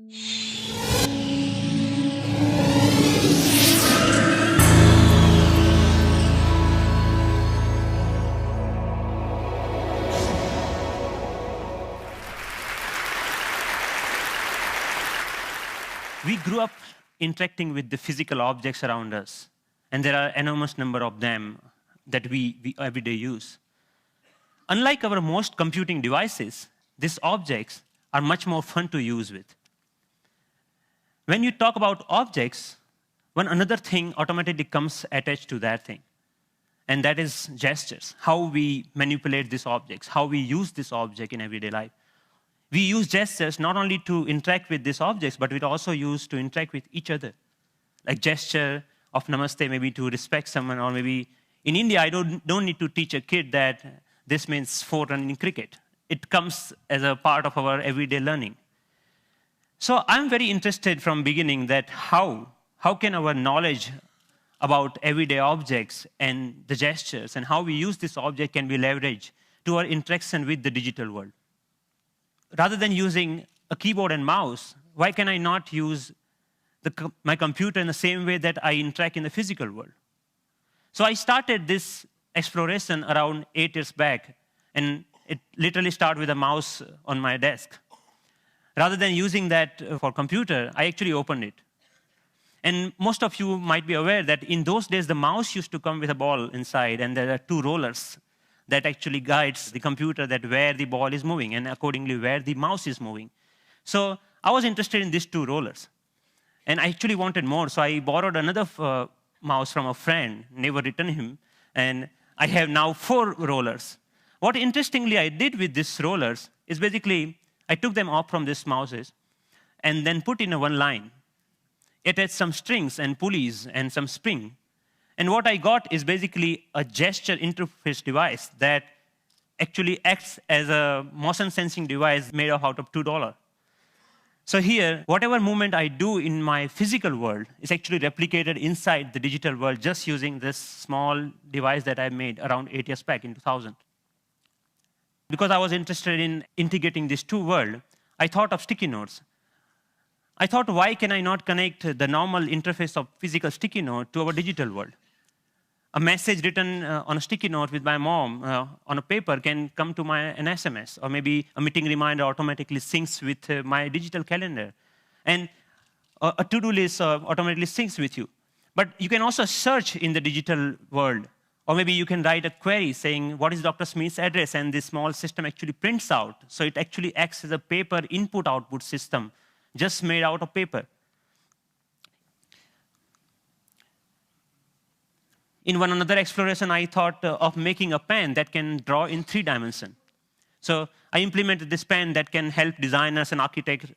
We grew up interacting with the physical objects around us, and there are an enormous number of them that we every day use. Unlike our most computing devices, these objects are much more fun to use with. When you talk about objects, one another thing automatically comes attached to that thing, and that is gestures, how we manipulate these objects, how we use this object in everyday life. We use gestures not only to interact with these objects, but we also use to interact with each other. Like gesture of namaste, maybe to respect someone, or maybe in India, I don't need to teach a kid that this means 4 run in cricket. It comes as a part of our everyday learning. So I'm very interested from beginning that how can our knowledge about everyday objects and the gestures and how we use this object can be leveraged to our interaction with the digital world. Rather than using a keyboard and mouse, why can I not use my computer in the same way that I interact in the physical world? So I started this exploration around 8 years back, and it literally started with a mouse on my desk. Rather than using that for computer, I actually opened it. And most of you might be aware that in those days, the mouse used to come with a ball inside, and there are 2 rollers that actually guides the computer that where the ball is moving and accordingly where the mouse is moving. So I was interested in these 2 rollers. And I actually wanted more, so I borrowed another mouse from a friend, never returned him, and I have now 4 rollers. What interestingly I did with these rollers is basically I took them off from these mouses and then put in a one line. It had some strings and pulleys and some spring. And what I got is basically a gesture interface device that actually acts as a motion sensing device made out of $2. So here, whatever movement I do in my physical world is actually replicated inside the digital world just using this small device that I made around 8 years back in 2000. Because I was interested in integrating these 2 worlds, I thought of sticky notes. I thought, why can I not connect the normal interface of physical sticky note to our digital world? A message written on a sticky note with my mom on a paper can come to an SMS, or maybe a meeting reminder automatically syncs with my digital calendar. And a to-do list automatically syncs with you. But you can also search in the digital world, or maybe you can write a query saying, what is Dr. Smith's address? And this small system actually prints out. So it actually acts as a paper input-output system, just made out of paper. In one another exploration, I thought of making a pen that can draw in 3 dimensions. So I implemented this pen that can help designers and architects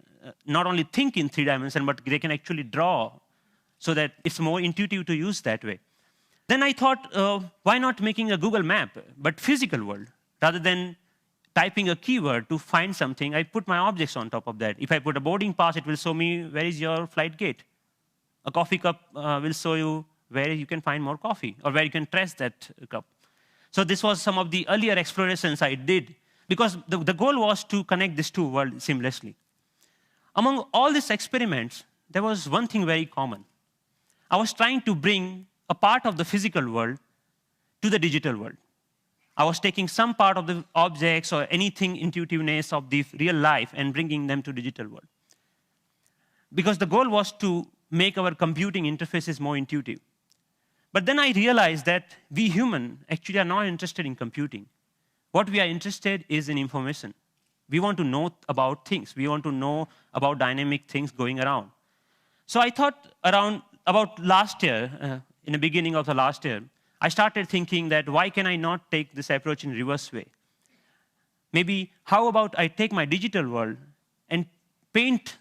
not only think in 3 dimensions, but they can actually draw so that it's more intuitive to use that way. Then I thought, why not making a Google map, but physical world? Rather than typing a keyword to find something, I put my objects on top of that. If I put a boarding pass, it will show me where is your flight gate. A coffee cup will show you where you can find more coffee, or where you can trace that cup. So this was some of the earlier explorations I did, because the goal was to connect these 2 worlds seamlessly. Among all these experiments, there was one thing very common. I was trying to bring a part of the physical world to the digital world. I was taking some part of the objects or anything intuitiveness of the real life and bringing them to digital world. Because the goal was to make our computing interfaces more intuitive. But then I realized that we humans actually are not interested in computing. What we are interested is in information. We want to know about things. We want to know about dynamic things going around. So I thought about last year, in the beginning of the last year, I started thinking that why can I not take this approach in reverse way? Maybe how about I take my digital world and paint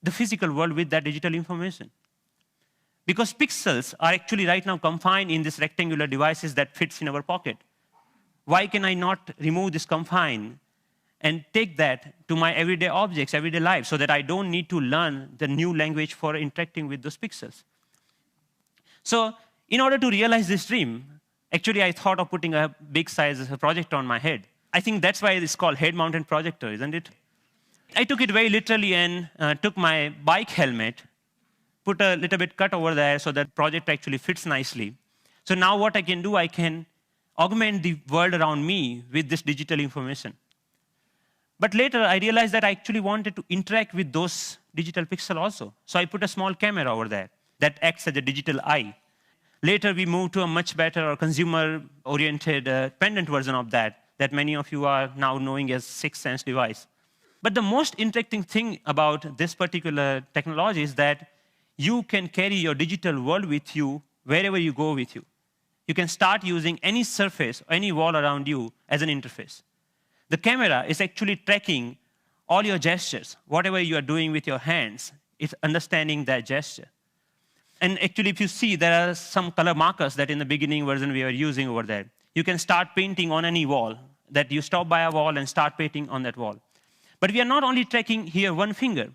the physical world with that digital information? Because pixels are actually right now confined in these rectangular devices that fits in our pocket. Why can I not remove this confine and take that to my everyday objects, everyday life, so that I don't need to learn the new language for interacting with those pixels? So in order to realize this dream, actually I thought of putting a big size projector on my head. I think that's why it's called head-mounted projector, isn't it? I took it very literally and took my bike helmet, put a little bit cut over there so that project actually fits nicely. So now what I can do, I can augment the world around me with this digital information. But later, I realized that I actually wanted to interact with those digital pixels also. So I put a small camera over there that acts as a digital eye. Later, we moved to a much better or consumer-oriented pendant version of that many of you are now knowing as Sixth Sense device. But the most interesting thing about this particular technology is that you can carry your digital world with you wherever you go with you. You can start using any surface, any wall around you as an interface. The camera is actually tracking all your gestures. Whatever you are doing with your hands, it's understanding that gesture. And actually, if you see, there are some color markers that in the beginning version we were using over there. You can start painting on any wall, that you stop by a wall and start painting on that wall. But we are not only tracking here one finger.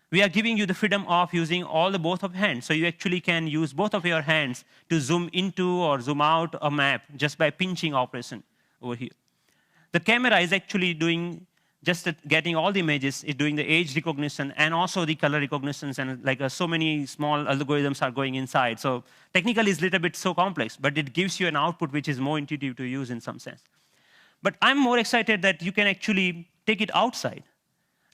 We are giving you the freedom of using both of hands. So you actually can use both of your hands to zoom into or zoom out a map just by pinching operation over here. The camera is actually doing getting all the images, it's doing the age recognition and also the color recognitions, and so many small algorithms are going inside. So technically it's a little bit so complex, but it gives you an output which is more intuitive to use in some sense. But I'm more excited that you can actually take it outside.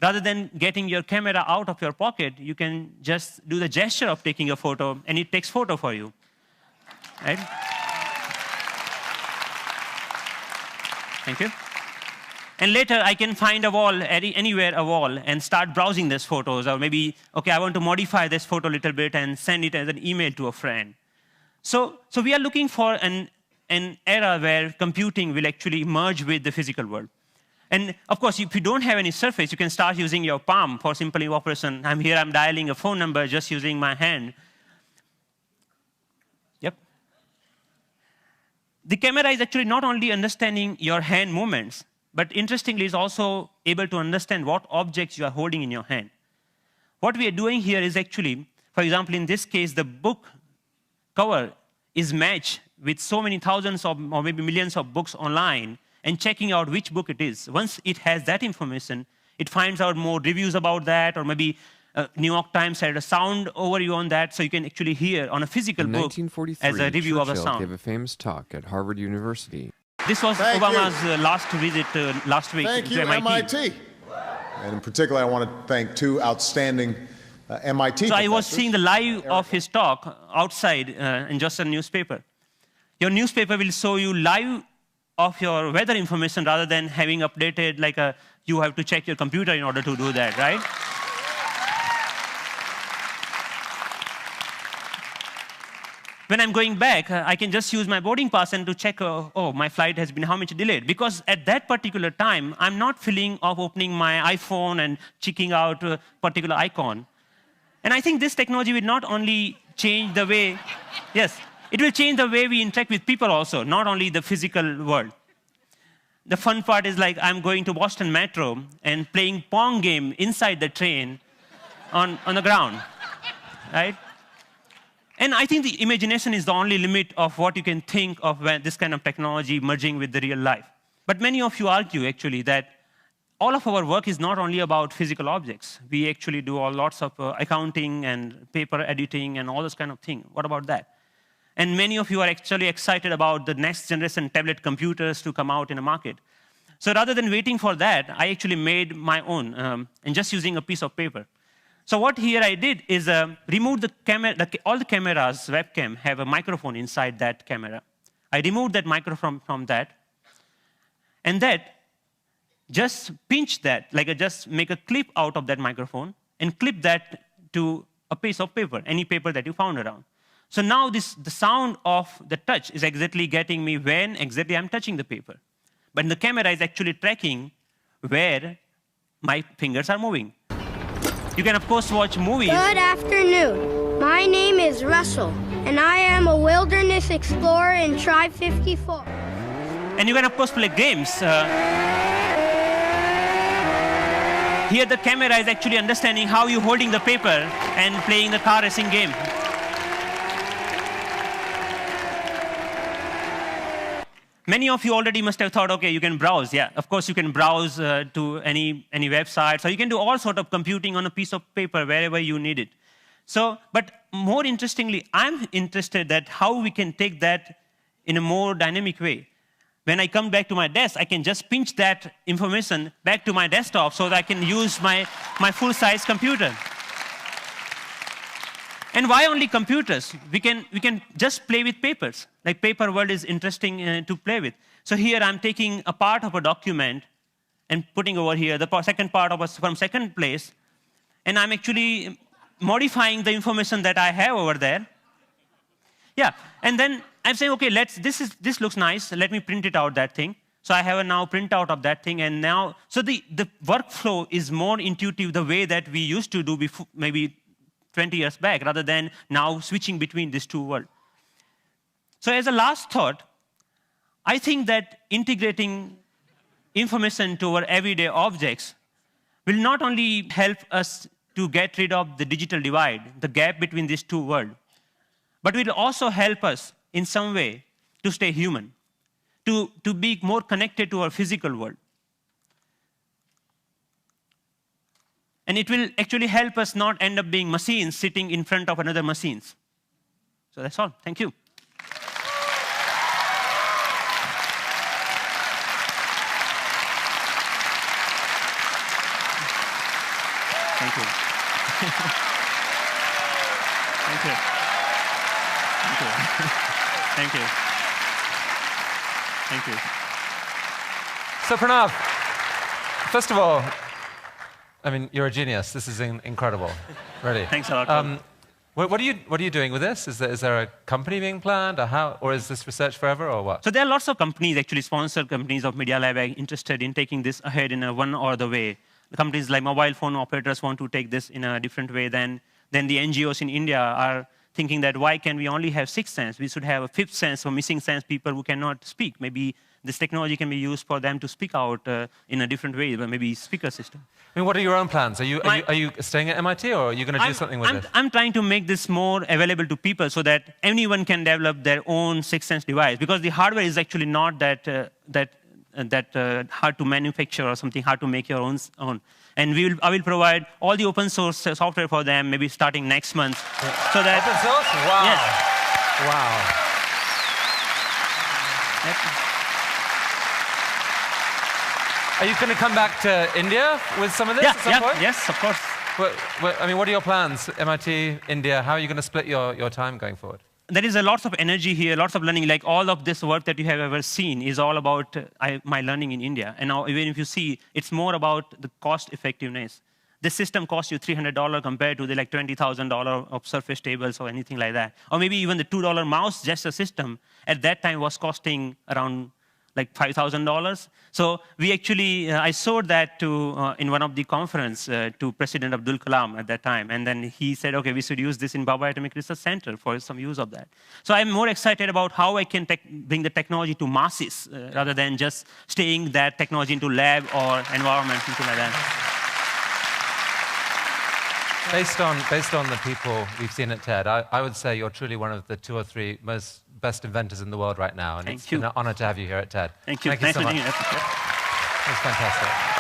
Rather than getting your camera out of your pocket, you can just do the gesture of taking a photo, and it takes photo for you. Right? Thank you. And later, I can find a wall, anywhere a wall, and start browsing these photos. Or maybe, OK, I want to modify this photo a little bit and send it as an email to a friend. So we are looking for an era where computing will actually merge with the physical world. And of course, if you don't have any surface, you can start using your palm for simple operation. I'm here, I'm dialing a phone number just using my hand. Yep. The camera is actually not only understanding your hand movements, but interestingly, it's also able to understand what objects you are holding in your hand. What we are doing here is actually, for example, in this case, the book cover is matched with so many thousands or maybe millions of books online, and checking out which book it is. Once it has that information, it finds out more reviews about that, or maybe New York Times had a sound overview on that, so you can actually hear on a physical book as a review of a sound. Gave a famous talk at Harvard University. This was Obama's last visit last week to MIT. And in particular, I want to thank two outstanding MIT So I was seeing the live of his talk outside in just a newspaper. Your newspaper will show you live of your weather information rather than having updated you have to check your computer in order to do that, right? When I'm going back, I can just use my boarding pass and to check, oh, my flight has been how much delayed. Because at that particular time, I'm not feeling of opening my iPhone and checking out a particular icon. And I think this technology will not only change the way, yes, it will change the way we interact with people also, not only the physical world. The fun part is I'm going to Boston Metro and playing Pong game inside the train on the ground, right? And I think the imagination is the only limit of what you can think of when this kind of technology merging with the real life. But many of you argue, actually, that all of our work is not only about physical objects. We actually do lots of accounting and paper editing and all this kind of thing. What about that? And many of you are actually excited about the next generation tablet computers to come out in the market. So rather than waiting for that, I actually made my own, and just using a piece of paper. So what here I did is remove the camera. All the cameras, webcam, have a microphone inside that camera. I removed that microphone from that, and just pinch that, just make a clip out of that microphone, and clip that to a piece of paper, any paper that you found around. So now the sound of the touch is exactly getting me when exactly I'm touching the paper. But the camera is actually tracking where my fingers are moving. You can, of course, watch movies. Good afternoon. My name is Russell, and I am a wilderness explorer in Tribe 54. And you can, of course, play games. Here, the camera is actually understanding how you're holding the paper and playing the car racing game. Many of you already must have thought, okay, you can browse. Yeah, of course you can browse to any website. So you can do all sort of computing on a piece of paper wherever you need it. So, but more interestingly, I'm interested that how we can take that in a more dynamic way. When I come back to my desk, I can just pinch that information back to my desktop so that I can use my full-size computer. And why only computers? We can just play with papers. Like paper world is interesting to play with. So here I'm taking a part of a document and putting over here the second part of from second place, and I'm actually modifying the information that I have over there. Yeah, and then I'm saying, okay, this looks nice. Let me print it out, that thing. So I have a now printout of that thing, and now, so the workflow is more intuitive the way that we used to do before, maybe 20 years back, rather than now switching between these two worlds. So as a last thought, I think that integrating information to our everyday objects will not only help us to get rid of the digital divide, the gap between these two worlds, but will also help us in some way to stay human, to be more connected to our physical world. And it will actually help us not end up being machines sitting in front of another machines. So that's all. Thank you. Thank you. Thank you. Thank you. Thank you. Thank you. So Pranav, first of all, I mean, you're a genius. This is incredible. Really. Thanks a lot. What are you doing with this? Is there a company being planned, or is this research forever, or what? So there are lots of companies, actually sponsored companies of Media Lab, interested in taking this ahead in a one or the way. The companies like mobile phone operators want to take this in a different way than the NGOs in India are thinking that why can we only have sixth sense? We should have a fifth sense for missing sense people who cannot speak. Maybe this technology can be used for them to speak out in a different way, but maybe speaker system. I mean, what are your own plans? Are you staying at MIT, or are you going to do something with this? I'm trying to make this more available to people so that anyone can develop their own sixth sense device, because the hardware is actually not that hard to manufacture or something, hard to make your own. And I will provide all the open source software for them, maybe starting next month. So that open source? Wow. Yes. Wow. Are you going to come back to India with some of this at some point? Yes, of course. I mean, what are your plans? MIT, India, how are you going to split your time going forward? There is a lots of energy here, lots of learning. Like all of this work that you have ever seen is all about my learning in India. And now, even if you see, it's more about the cost effectiveness. This system costs you $300 compared to the like $20,000 of Surface tables or anything like that. Or maybe even the $2 mouse, just a system, at that time was costing around like $5,000. So we actually, I showed that to, in one of the conference to President Abdul Kalam at that time. And then he said, okay, we should use this in Bhabha Atomic Research Center for some use of that. So I'm more excited about how I can bring the technology to masses rather than just staying that technology into lab or environment, something like that. Based on the people we've seen at TED, I would say you're truly one of the 2 or 3 best inventors in the world right now. And it's been an honor to have you here at TED. Thank you. Thank you so much. Nice meeting you. It was fantastic.